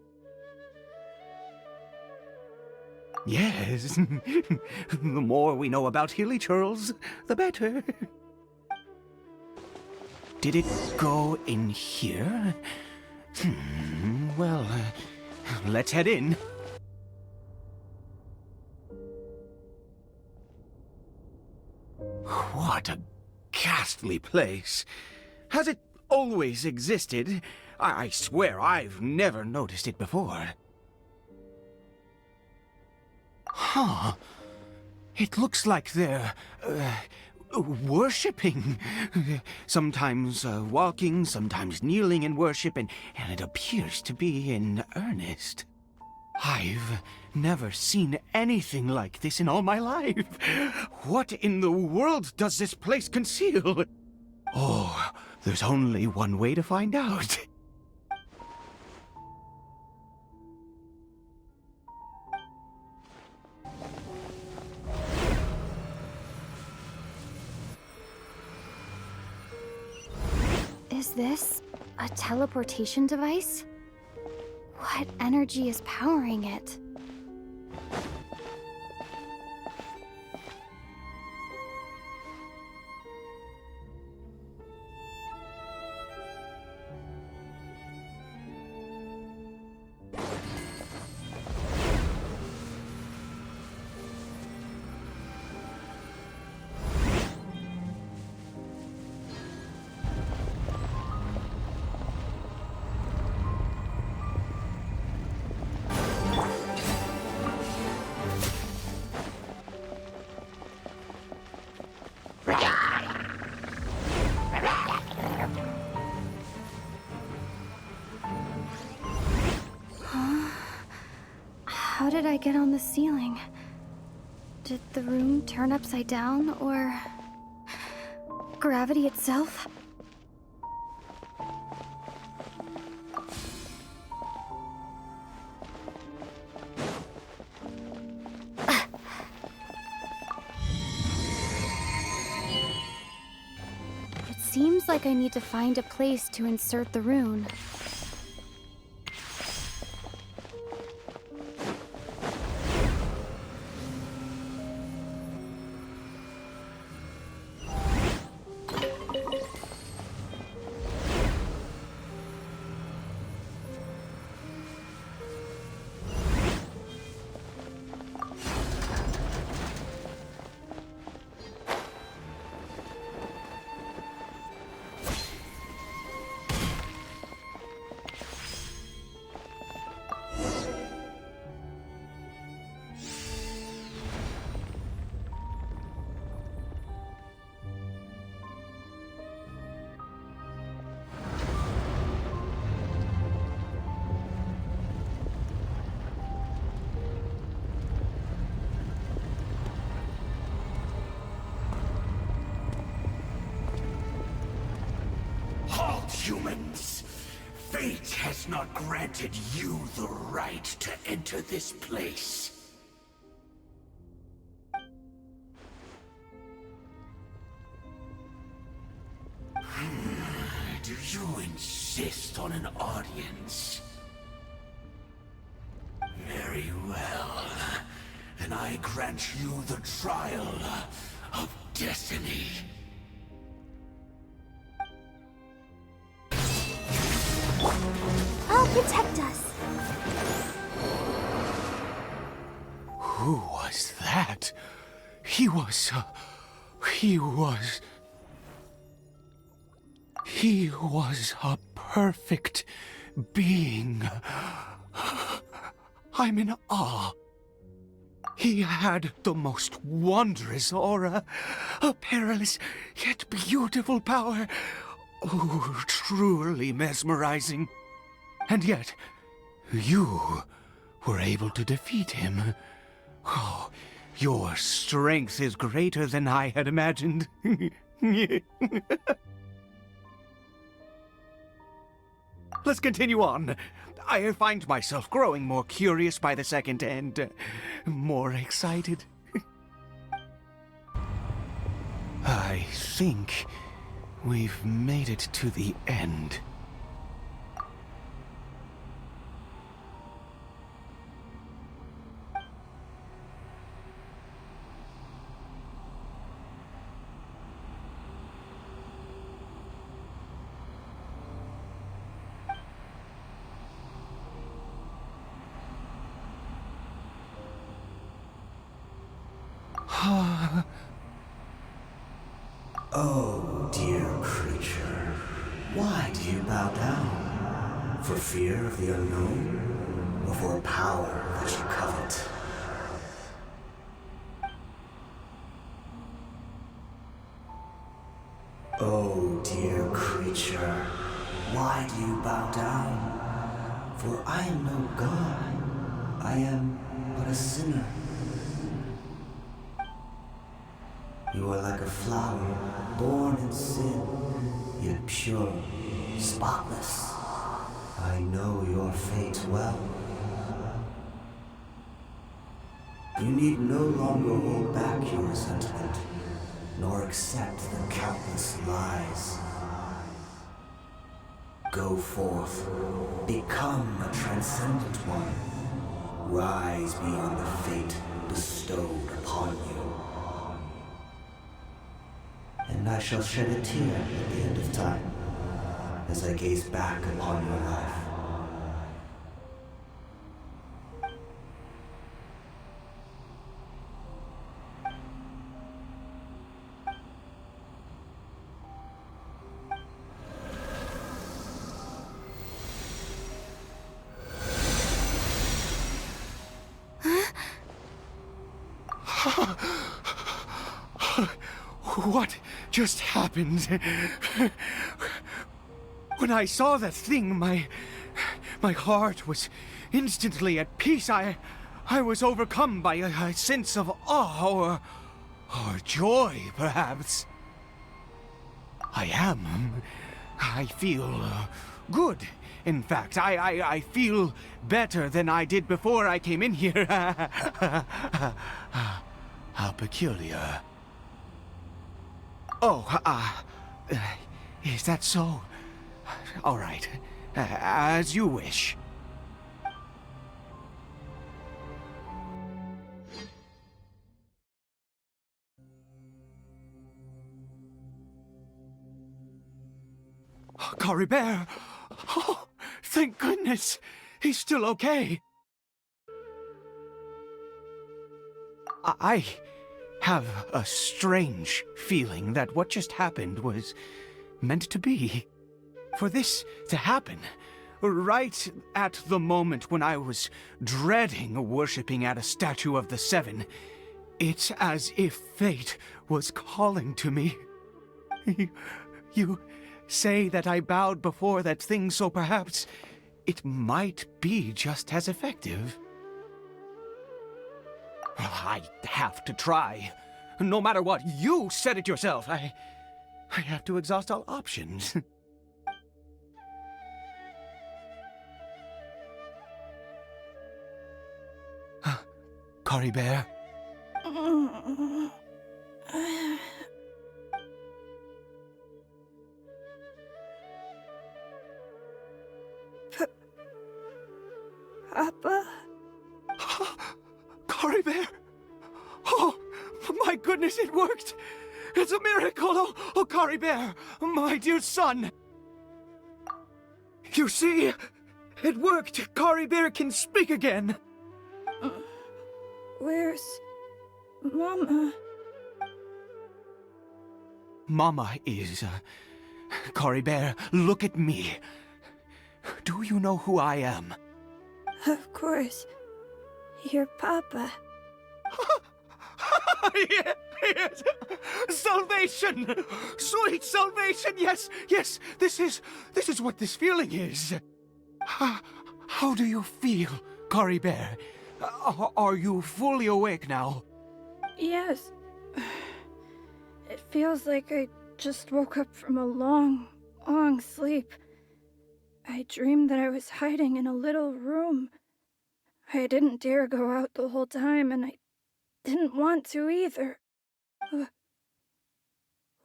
Yes. The more we know about Hilly Churls, the better. Did it go in here? Well, let's head in. What a ghastly place. Has it always existed? I swear I've never noticed it before. Huh. It looks like they're, worshipping. Sometimes walking, sometimes kneeling in worship, and it appears to be in earnest. I've never seen anything like this in all my life. What in the world does this place conceal? Oh, there's only one way to find out. Is this a teleportation device? What energy is powering it? How did I get on the ceiling? Did the room turn upside down, or gravity itself? feels like I need to find a place to insert the rune. Humans, fate has not granted you the right to enter this place. Do you insist on an audience? Very well. Then I grant you the trial of destiny. I'll protect us. Who was that? He was a perfect being. I'm in awe. He had the most wondrous aura, a perilous yet beautiful power. Oh, truly mesmerizing. And yet, you were able to defeat him. Oh, your strength is greater than I had imagined. Let's continue on. I find myself growing more curious by the second and more excited. I think we've made it to the end. Oh, dear creature, why do you bow down? For fear of the unknown, or for power that you covet? Oh, dear creature, why do you bow down? For I am no god, I am but a sinner. You are like a flower, born in sin, yet pure, spotless. I know your fate well. You need no longer hold back your resentment, nor accept the countless lies. Go forth, become a transcendent one. Rise beyond the fate bestowed upon you. And I shall shed a tear at the end of time, as I gaze back upon your life. What just happened? When I saw that thing, my heart was instantly at peace. I was overcome by a sense of awe or joy, perhaps. I feel good. In fact, I feel better than I did before I came in here. How peculiar. Oh, Is that so? All right. As you wish. Caribert! Oh, thank goodness! He's still okay. I have a strange feeling that what just happened was meant to be. For this to happen, right at the moment when I was dreading worshipping at a statue of the Seven, it's as if fate was calling to me. You say that I bowed before that thing, so perhaps it might be just as effective. Well, I have to try. No matter what, you said it yourself. I have to exhaust all options. Caribert? Papa? Caribert! Oh, my goodness, it worked! It's a miracle! Oh, Caribert, my dear son! You see, it worked! Caribert can speak again! Where's Mama? Mama is... Caribert, look at me. Do you know who I am? Of course. Your Papa. Yes! Salvation! Sweet salvation! Yes, yes! This is what this feeling is. How do you feel, Caribert? Are you fully awake now? Yes. It feels like I just woke up from a long, long sleep. I dreamed that I was hiding in a little room. I didn't dare go out the whole time, and I didn't want to either.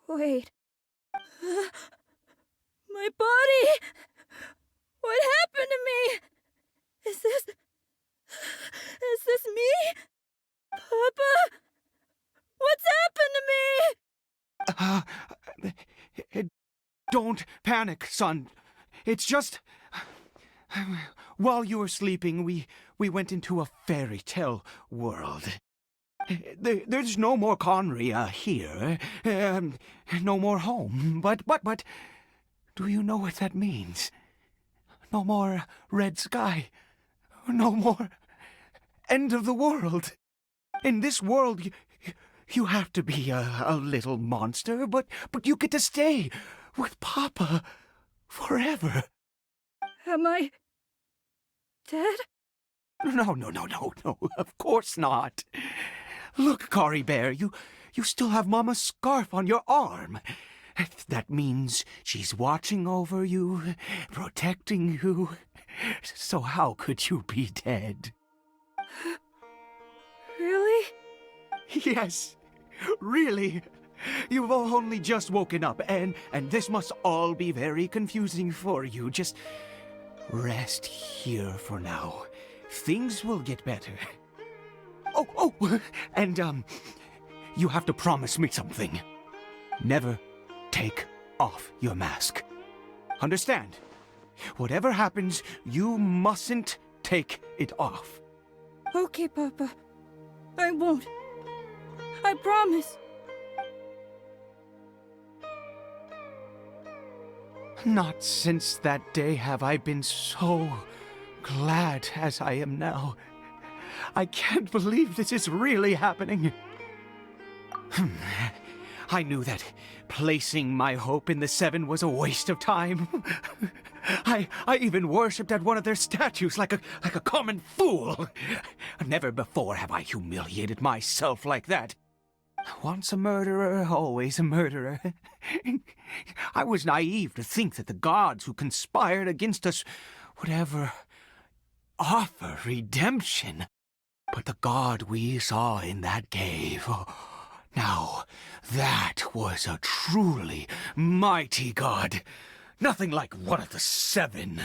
Wait. My body! What happened to me? Is this me? Papa? What's happened to me? Don't panic, son. It's just... While you were sleeping, we went into a fairy tale world. There's no more Conria here. No more home. But... Do you know what that means? No more red sky. No more end of the world. In this world, you have to be a little monster, but you get to stay with Papa forever. Am I dead? No, of course not. Look, Caribert, you still have Mama's scarf on your arm. That means she's watching over you, protecting you. So how could you be dead? Really? Yes, really. You've only just woken up, and this must all be very confusing for you. Just rest here for now. Things will get better. Oh, and, you have to promise me something. Never take off your mask. Understand? Whatever happens, you mustn't take it off. Okay, Papa. I won't. I promise. Not since that day have I been so glad as I am now. I can't believe this is really happening. I knew that placing my hope in the Seven was a waste of time. I even worshipped at one of their statues like a common fool. Never before have I humiliated myself like that. Once a murderer, always a murderer. I was naive to think that the gods who conspired against us would ever offer redemption. But the god we saw in that cave, Now, that was a truly mighty god. Nothing like one of the seven.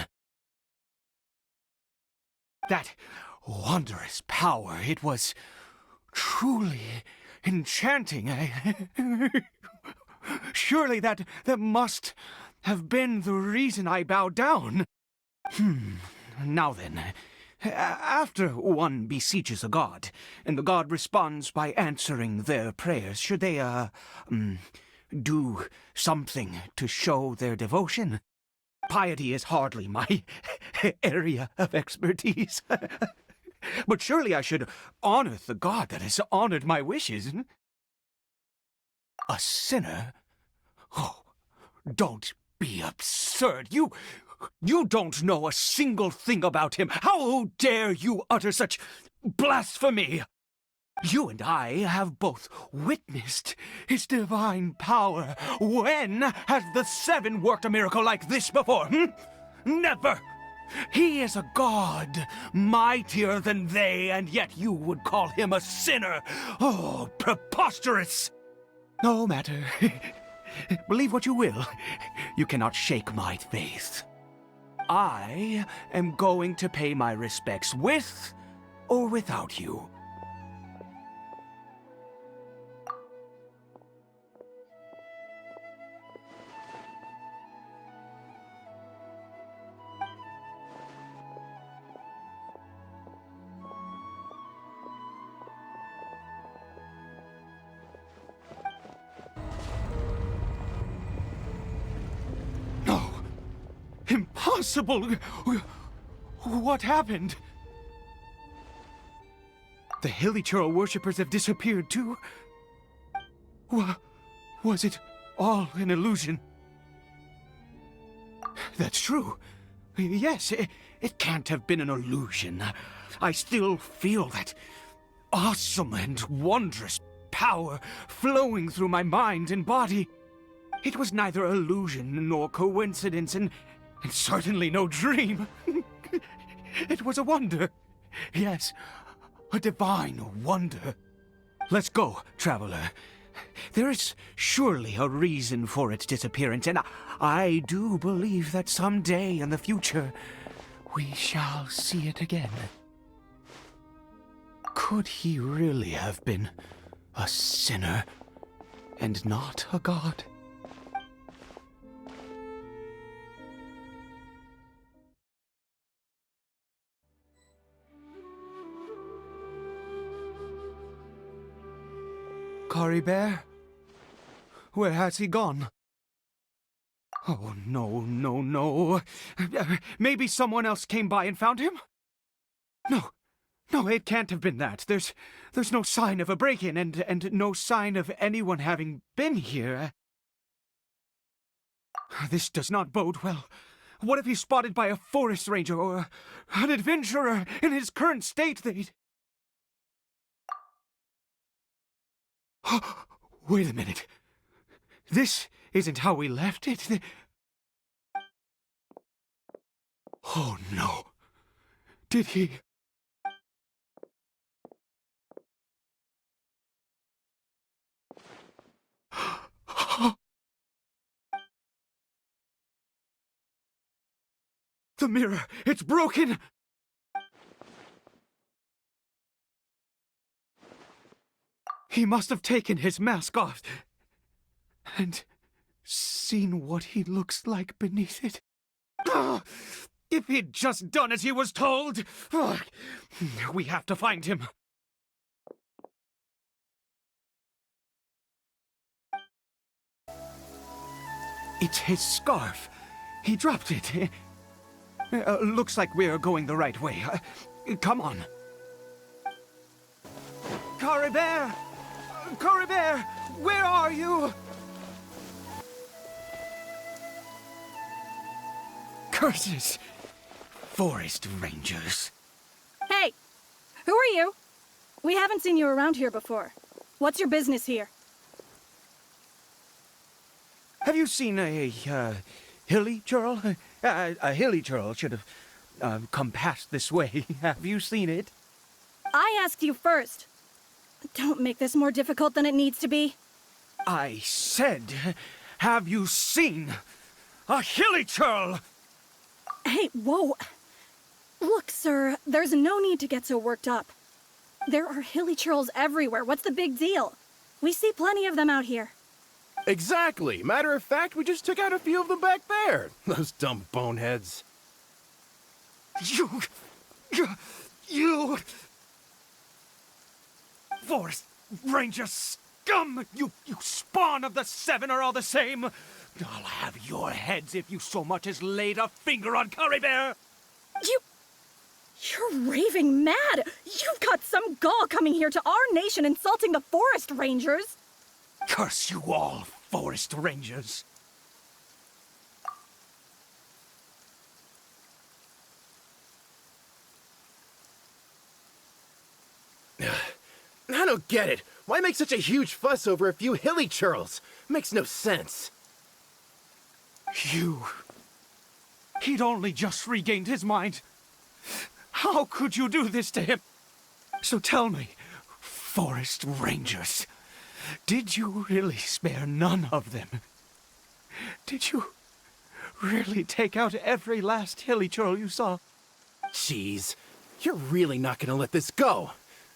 That wondrous power, it was truly enchanting. Surely that must have been the reason I bowed down. Now then, after one beseeches a god, and the god responds by answering their prayers, should they, do something to show their devotion? Piety is hardly my area of expertise. But surely I should honor the god that has honored my wishes. A sinner? Oh, don't be absurd. You don't know a single thing about him. How dare you utter such blasphemy? You and I have both witnessed his divine power. When has the seven worked a miracle like this before? Never! He is a god, mightier than they, and yet you would call him a sinner. Oh, preposterous! No matter. Believe what you will. You cannot shake my faith. I am going to pay my respects with or without you. Impossible! What happened? The Hilly-Churl worshippers have disappeared too? Was it all an illusion? That's true. Yes, it can't have been an illusion. I still feel that awesome and wondrous power flowing through my mind and body. It was neither illusion nor coincidence, and certainly no dream. It was a wonder. Yes, a divine wonder. Let's go, traveler. There is surely a reason for its disappearance, and I do believe that someday in the future we shall see it again. Could he really have been a sinner and not a god? Caribert? Where has he gone? Oh, no. Maybe someone else came by and found him? No, it can't have been that. There's no sign of a break-in and no sign of anyone having been here. This does not bode well. What if he's spotted by a forest ranger or an adventurer in his current state? Wait a minute. This isn't how we left it. Oh, no. Did he... The mirror! It's broken! He must have taken his mask off and seen what he looks like beneath it. If he'd just done as he was told! We have to find him. It's his scarf. He dropped it. Looks like we're going the right way. Come on. Caribert! Caribert! Where are you? Curses! Forest rangers. Hey! Who are you? We haven't seen you around here before. What's your business here? Have you seen a Hilly-Churl? A Hilly-Churl should have come past this way. Have you seen it? I asked you first. Don't make this more difficult than it needs to be. I said, have you seen a hilly churl? Hey, whoa. Look, sir, there's no need to get so worked up. There are hilly churls everywhere. What's the big deal? We see plenty of them out here. Exactly. Matter of fact, we just took out a few of them back there. Those dumb boneheads. You... Forest Ranger scum! You spawn of the Seven are all the same! I'll have your heads if you so much as laid a finger on Caribert! You're raving mad! You've got some gall coming here to our nation insulting the Forest Rangers! Curse you all, Forest Rangers! I don't get it. Why make such a huge fuss over a few hilly churls? Makes no sense. He'd only just regained his mind. How could you do this to him? So tell me, Forest Rangers, did you really spare none of them? Did you really take out every last hilly churl you saw? Jeez, you're really not gonna let this go.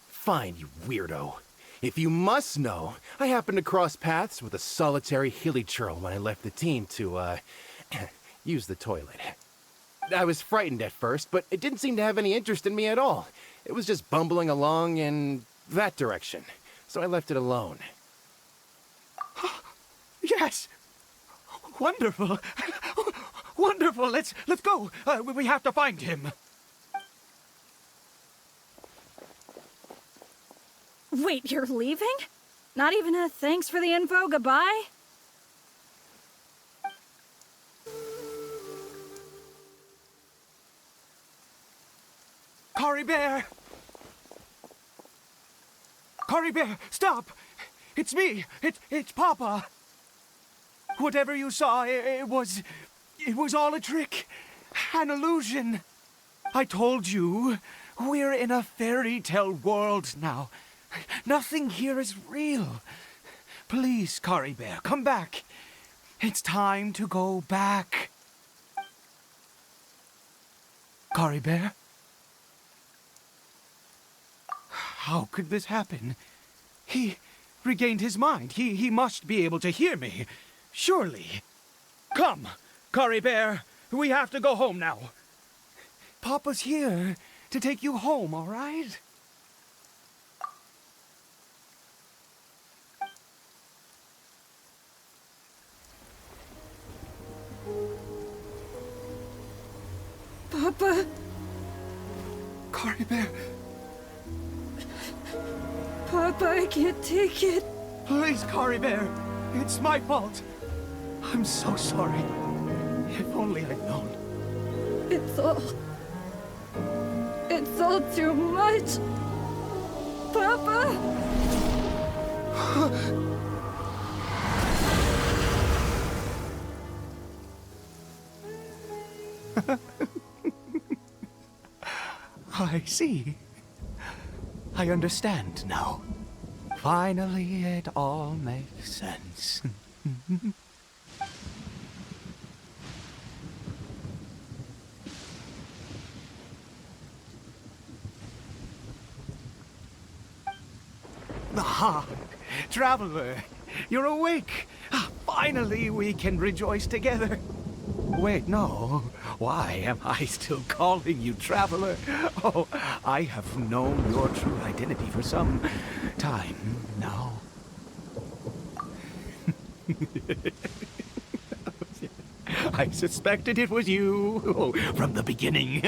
Fine, you weirdo. If you must know, I happened to cross paths with a solitary hilly churl when I left the team to, use the toilet. I was frightened at first, but it didn't seem to have any interest in me at all. It was just bumbling along in that direction, so I left it alone. Yes! Wonderful! Wonderful! Let's go! We have to find him! Wait, you're leaving? Not even a thanks for the info, goodbye? Caribert! Caribert, stop! It's me! It's Papa! Whatever you saw, it was all a trick. An illusion. I told you, we're in a fairy tale world now. Nothing here is real. Please, Caribert, come back. It's time to go back. Caribert? How could this happen? He regained his mind. He must be able to hear me. Surely. Come, Caribert. We have to go home now. Papa's here to take you home, all right? Papa? Caribert, Papa, I can't take it. please, Caribert. It's my fault. I'm so sorry. If only I'd known. It's all too much. Papa? I see. I understand now. Finally, it all makes sense. Ah, Traveler, you're awake. Finally, we can rejoice together. Wait, no. Why am I still calling you Traveler? Oh, I have known your true identity for some time now. I suspected it was you from the beginning.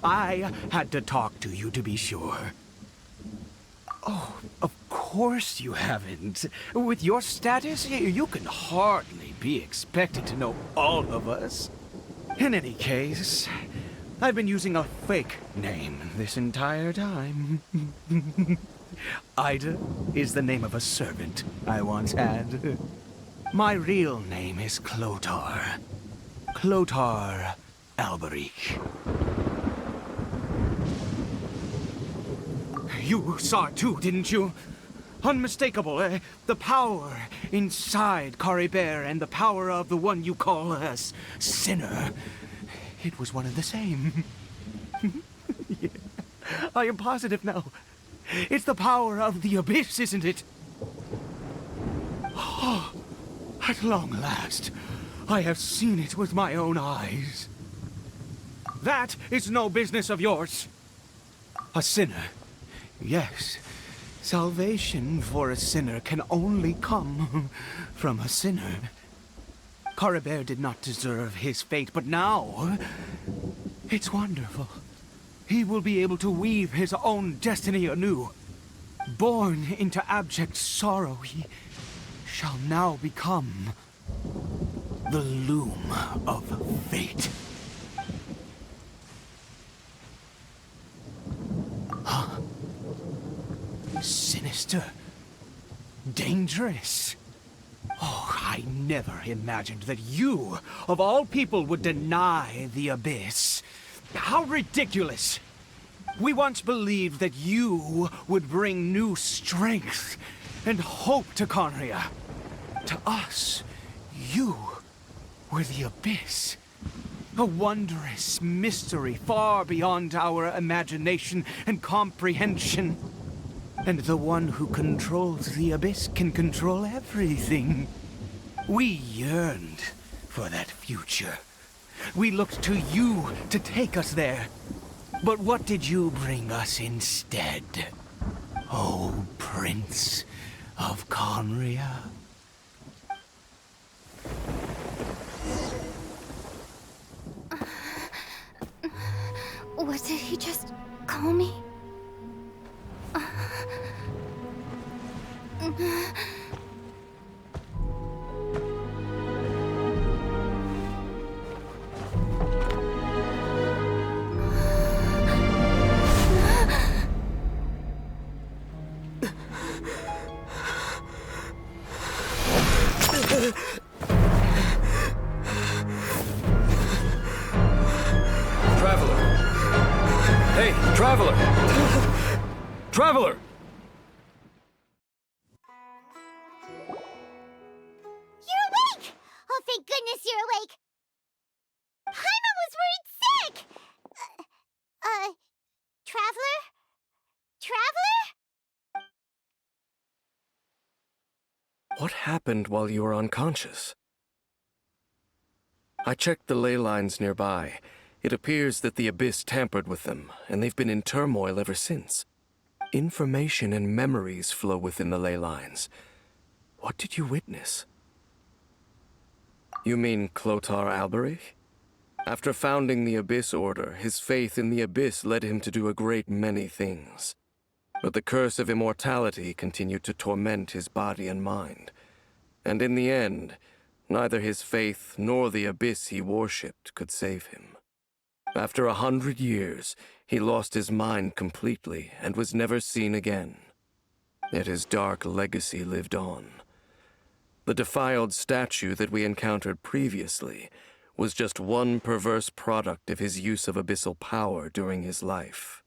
I had to talk to you to be sure. Oh, of course you haven't. With your status, you can hardly be expected to know all of us. In any case, I've been using a fake name this entire time. Ida is the name of a servant I once had. My real name is Clotar. Clotar Alberic. You saw it too, didn't you? unmistakable. The power inside Caribert and the power of the one you call a sinner. It was one and the same. Yeah, I am positive now. It's the power of the abyss, isn't it? Oh, at long last, I have seen it with my own eyes. That is no business of yours. A sinner. Yes. Salvation for a sinner can only come from a sinner. Caribert did not deserve his fate, but now it's wonderful. He will be able to weave his own destiny anew. Born into abject sorrow, he shall now become the loom of fate. Huh? Sinister. Dangerous. Oh, I never imagined that you, of all people, would deny the abyss. How ridiculous! We once believed that you would bring new strength and hope to Conria. To us, you were the abyss. A wondrous mystery far beyond our imagination and comprehension. And the one who controls the abyss can control everything. We yearned for that future. We looked to you to take us there. But what did you bring us instead? Oh, Prince of Conria? What did he just call me? Traveler! Hey, Traveler! Traveler! You're awake! Oh, thank goodness you're awake! Paimon was worried sick! Traveler? Traveler? What happened while you were unconscious? I checked the ley lines nearby. It appears that the Abyss tampered with them, and they've been in turmoil ever since. Information and memories flow within the ley lines. What did you witness? You mean Clotar Alberich? After founding the Abyss Order, his faith in the Abyss led him to do a great many things. But the curse of immortality continued to torment his body and mind. And in the end, neither his faith nor the Abyss he worshipped could save him. After 100 years, he lost his mind completely and was never seen again. Yet his dark legacy lived on. The defiled statue that we encountered previously was just one perverse product of his use of abyssal power during his life.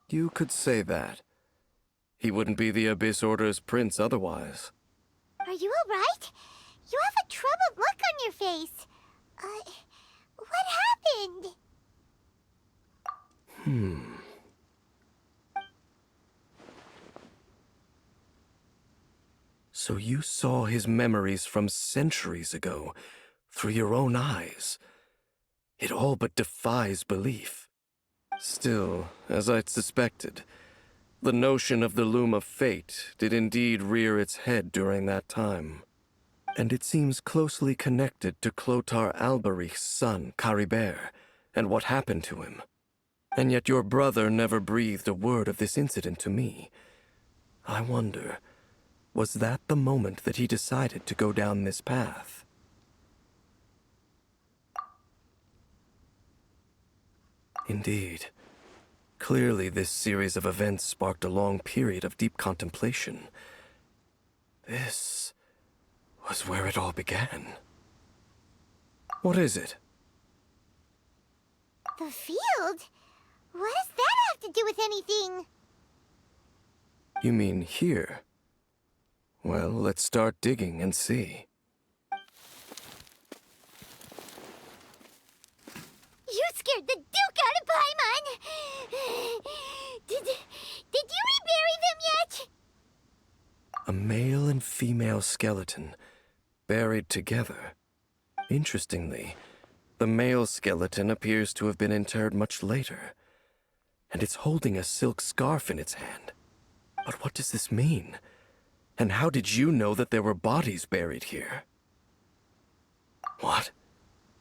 You could say that. He wouldn't be the Abyss Order's prince otherwise. Are you alright? You have a troubled look on your face. What happened? So you saw his memories from centuries ago, through your own eyes. It all but defies belief. Still, as I'd suspected, the notion of the Loom of Fate did indeed rear its head during that time. And it seems closely connected to Clotar Alberich's son, Caribert, and what happened to him. And yet your brother never breathed a word of this incident to me. I wonder, was that the moment that he decided to go down this path? Indeed. Clearly, this series of events sparked a long period of deep contemplation. This was where it all began. What is it? The field? What does that have to do with anything? You mean here? Well, let's start digging and see. You scared the Duke out of Paimon! Did you rebury them yet? A male and female skeleton, buried together. Interestingly, the male skeleton appears to have been interred much later, and it's holding a silk scarf in its hand. But what does this mean? And how did you know that there were bodies buried here? What?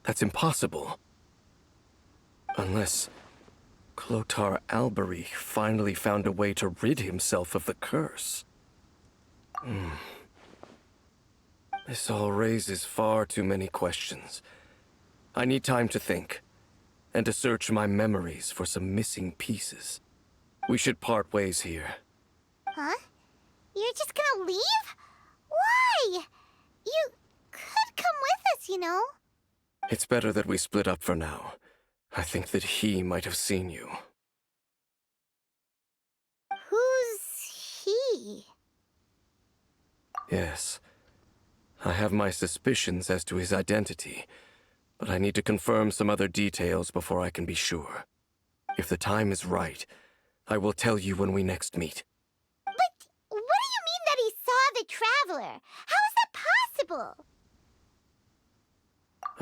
That's impossible. Unless Clotar Albery finally found a way to rid himself of the curse. This all raises far too many questions. I need time to think, and to search my memories for some missing pieces. We should part ways here. Huh? You're just gonna leave? Why? You could come with us, you know. It's better that we split up for now. I think that he might have seen you. Who's he? Yes. I have my suspicions as to his identity, but I need to confirm some other details before I can be sure. If the time is right, I will tell you when we next meet. But what do you mean that he saw the Traveler? How is that possible?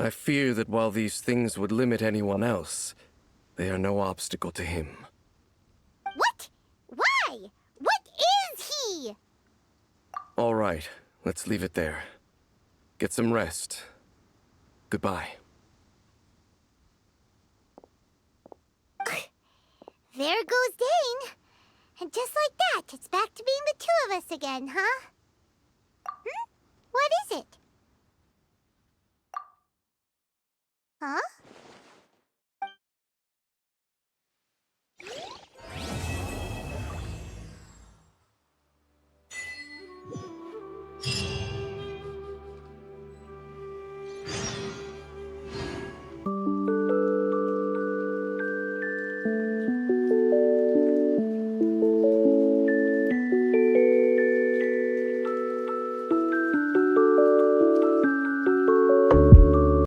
I fear that while these things would limit anyone else, they are no obstacle to him. What? Why? What is he? All right, let's leave it there. Get some rest. Goodbye. There goes Dane. And just like that, it's back to being the two of us again, huh?